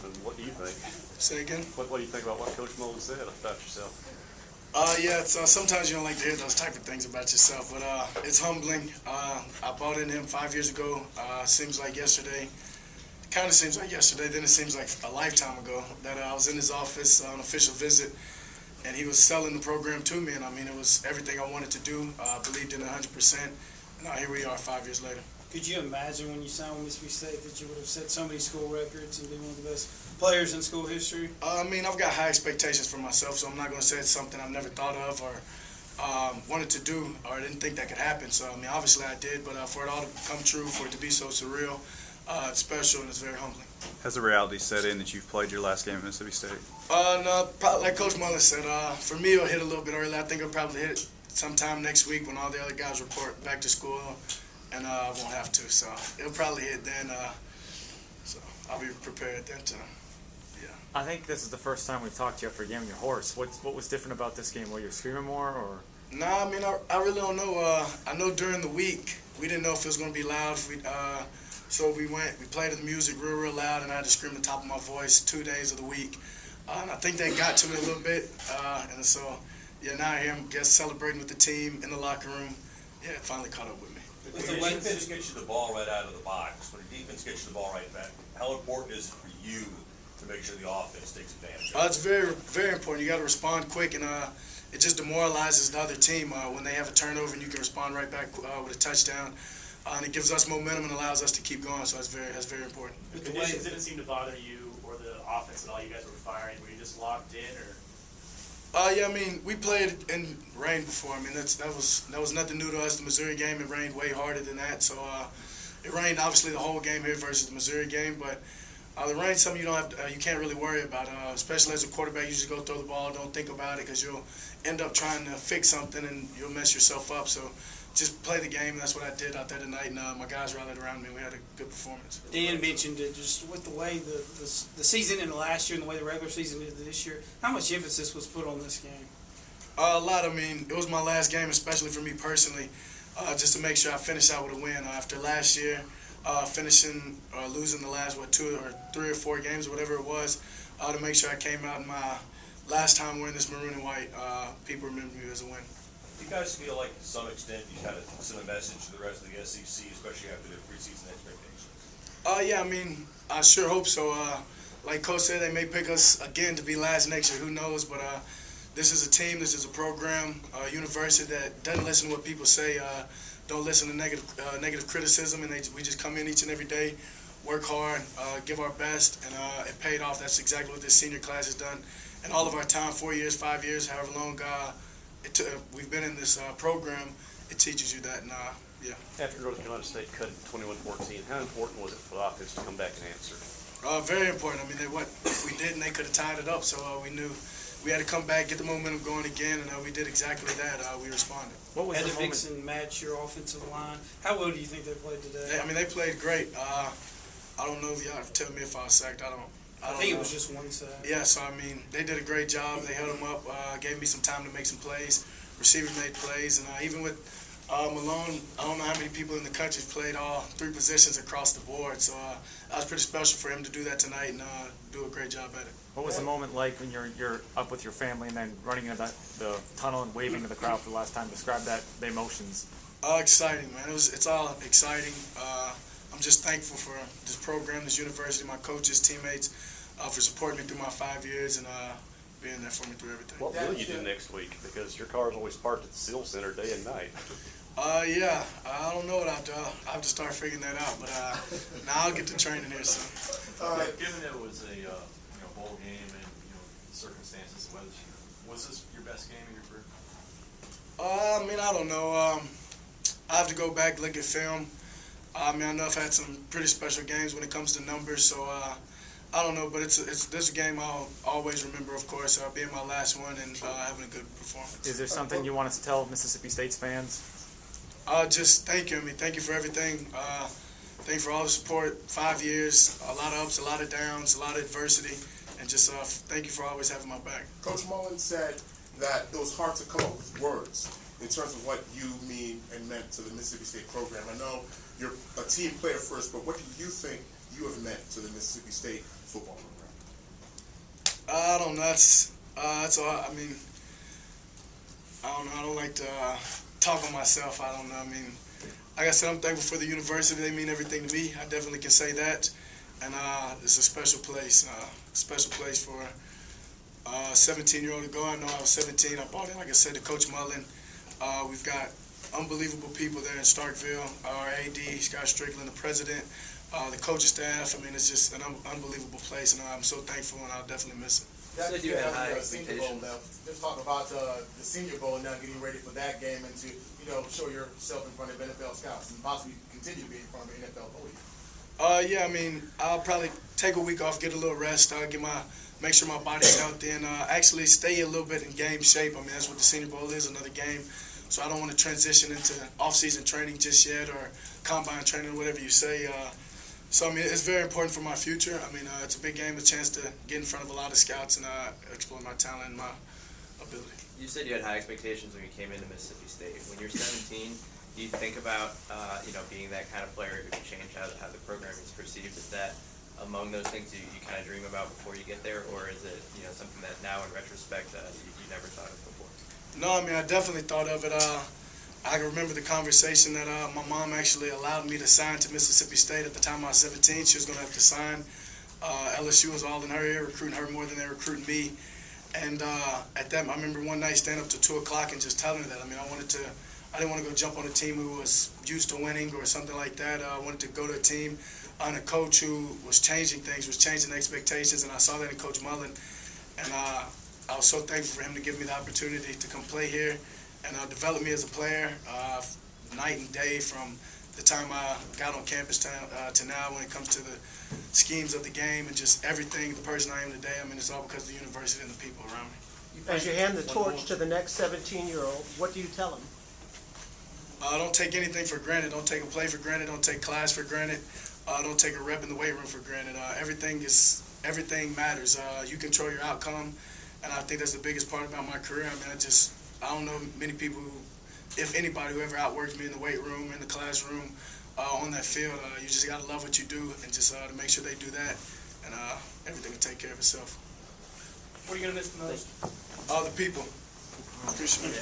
and what do you think? Say again? What do you think about what Coach Mullen said about yourself? Yeah, sometimes you don't like to hear those type of things about yourself, but it's humbling. I bought into him 5 years ago. Seems like yesterday. Kind of seems like yesterday. Then it seems like a lifetime ago that I was in his office on an official visit, and he was selling the program to me. And I mean, it was everything I wanted to do. Believed in it 100%. And now here we are 5 years later. Could you imagine when you signed with Mississippi State that you would have set so many school records and be one of the best players in school history? I mean, I've got high expectations for myself, so I'm not going to say it's something I've never thought of or wanted to do or didn't think that could happen. So, I mean, obviously I did, but for it all to come true, for it to be so surreal, it's special and it's very humbling. Has the reality set in that you've played your last game at Mississippi State? No, probably like Coach Mullen said, for me it'll hit a little bit early. I think it'll probably hit sometime next week when all the other guys report back to school, and I won't have to. So it'll probably hit then. So I'll be prepared then to, yeah. I think this is the first time we've talked to you after a game on your horse. What was different about this game? Were you screaming more, or? Nah, I mean, I really don't know. I know during the week we didn't know if it was going to be loud. So we played the music real loud, and I had to scream at the top of my voice 2 days of the week. And I think that got to me a little bit. And so, yeah, now I hear him celebrating with the team in the locker room. Yeah, it finally caught up with me. When the defense gets you the ball right out of the box, when the defense gets you the ball right back, how important is it for you to make sure the offense takes advantage of it? It's very, very important. You got to respond quick, and it just demoralizes the other team when they have a turnover and you can respond right back with a touchdown. And it gives us momentum and allows us to keep going, so that's very important. The conditions didn't seem to bother you or the offense at all. You guys were firing. Were you just locked in, or? Yeah, I mean, we played in rain before. I mean, that was nothing new to us. The Missouri game, it rained way harder than that. So it rained obviously the whole game here versus the Missouri game, but the rain's something you can't really worry about. Especially as a quarterback, you just go throw the ball, don't think about it, because you'll end up trying to fix something and you'll mess yourself up. So just play the game. That's what I did out there tonight, and my guys rallied around me. We had a good performance. Dan mentioned it, just with the way the season in the last year and the way the regular season is this year. How much emphasis was put on this game? A lot. I mean, it was my last game, especially for me personally, just to make sure I finished out with a win. After last year, losing the last 2 or 3 or 4 games, whatever it was, to make sure I came out in my last time wearing this maroon and white. People remember me as a win. Do you guys feel like, to some extent, you kind of send a message to the rest of the SEC, especially after the preseason expectations? Yeah, I mean, I sure hope so. Like Coach said, they may pick us again to be last next year. Who knows? But this is a team, this is a program, a university that doesn't listen to what people say, don't listen to negative criticism, and we just come in each and every day, work hard, give our best, and it paid off. That's exactly what this senior class has done. And all of our time, 4 years, 5 years, however long we've been in this program, it teaches you that. And yeah. After North Carolina State cut it 21-14, how important was it for the offense to come back and answer? Very important. I mean, if we didn't, they could have tied it up. So we knew we had to come back, get the momentum going again, and we did exactly that. We responded. What was the moment? Mix and match your offensive line. How well do you think they played today? I mean, they played great. I don't know if y'all have to tell me if I was sacked. I think it was just one sack. Yeah, so I mean, they did a great job. They held them up, gave me some time to make some plays. Receivers made plays, and even with Malone, I don't know how many people in the country played all 3 positions across the board. So that was pretty special for him to do that tonight and do a great job at it. What was the moment like when you're up with your family and then running into the tunnel and waving to the crowd for the last time? Describe the emotions. Exciting, man. It's all exciting. I'm just thankful for this program, this university, my coaches, teammates, for supporting me through my 5 years and being there for me through everything. What will you do next week? Because your car is always parked at the SEAL Center day and night. Yeah, I don't know what I'll do. I'll have to start figuring that out. But now I'll get to training here soon. Given that it was a bowl game and the circumstances, the weather, was this your best game in your career? I mean, I don't know. I have to go back, look at film. I mean, I know I've had some pretty special games when it comes to numbers, so I don't know. But this is a game I'll always remember, of course, being my last one and having a good performance. Is there something you want us to tell Mississippi State's fans? Just thank you. I mean, thank you for everything. Thank you for all the support. 5 years, a lot of ups, a lot of downs, a lot of adversity, and just thank you for always having my back. Coach Mullen said that it was hard to come up with words in terms of what you mean and meant to the Mississippi State program. I know you're a team player first, but what do you think you have meant to the Mississippi State football program? I don't know. That's all. I mean, I don't know. I don't like to talk on myself. I don't know. I mean, like I said, I'm thankful for the university. They mean everything to me. I definitely can say that. And it's a special place. Special place for a 17-year-old to go. I know I was 17. I bought it, like I said, to Coach Mullen. We've got unbelievable people there in Starkville. Our AD, Scott Strickland, the president, the coaching staff. I mean, it's just an unbelievable place, and I'm so thankful, and I'll definitely miss it. Said you had high expectations. Just talk about the Senior Bowl now, getting ready for that game, and to show yourself in front of NFL scouts and possibly continue to be in front of the NFL podium. Yeah, I mean, I'll probably take a week off, get a little rest, make sure my body's healthy, and actually stay a little bit in game shape. I mean, that's what the Senior Bowl is, another game. So I don't want to transition into off-season training just yet, or combine training, or whatever you say. So, I mean, it's very important for my future. I mean, it's a big game, a chance to get in front of a lot of scouts and explore my talent and my ability. You said you had high expectations when you came into Mississippi State. When you're 17, do you think about, being that kind of player who can change how the program is perceived? Is that among those things you kind of dream about before you get there, or is it, something that now in retrospect you never thought of before? No, I mean, I definitely thought of it. I can remember the conversation that my mom actually allowed me to sign to Mississippi State. At the time I was 17, she was going to have to sign. LSU was all in her ear, recruiting her more than they recruiting me. And at that, I remember one night standing up to 2 o'clock and just telling her that. I mean, I didn't want to go jump on a team who was used to winning or something like that. I wanted to go to a team and a coach who was changing things, was changing expectations, and I saw that in Coach Mullen. And I was so thankful for him to give me the opportunity to come play here and develop me as a player night and day from the time I got on campus to now when it comes to the schemes of the game and just everything, the person I am today. I mean, it's all because of the university and the people around me. As you hand the torch to the next 17-year-old, what do you tell him? Don't take anything for granted. Don't take a play for granted. Don't take class for granted. Don't take a rep in the weight room for granted. Everything matters. You control your outcome, and I think that's the biggest part about my career. I mean, I don't know many people who, if anybody, who ever outworked me in the weight room, in the classroom, on that field. You just got to love what you do, and just to make sure they do that, and everything will take care of itself. What are you going to miss the most? The people. Appreciate it.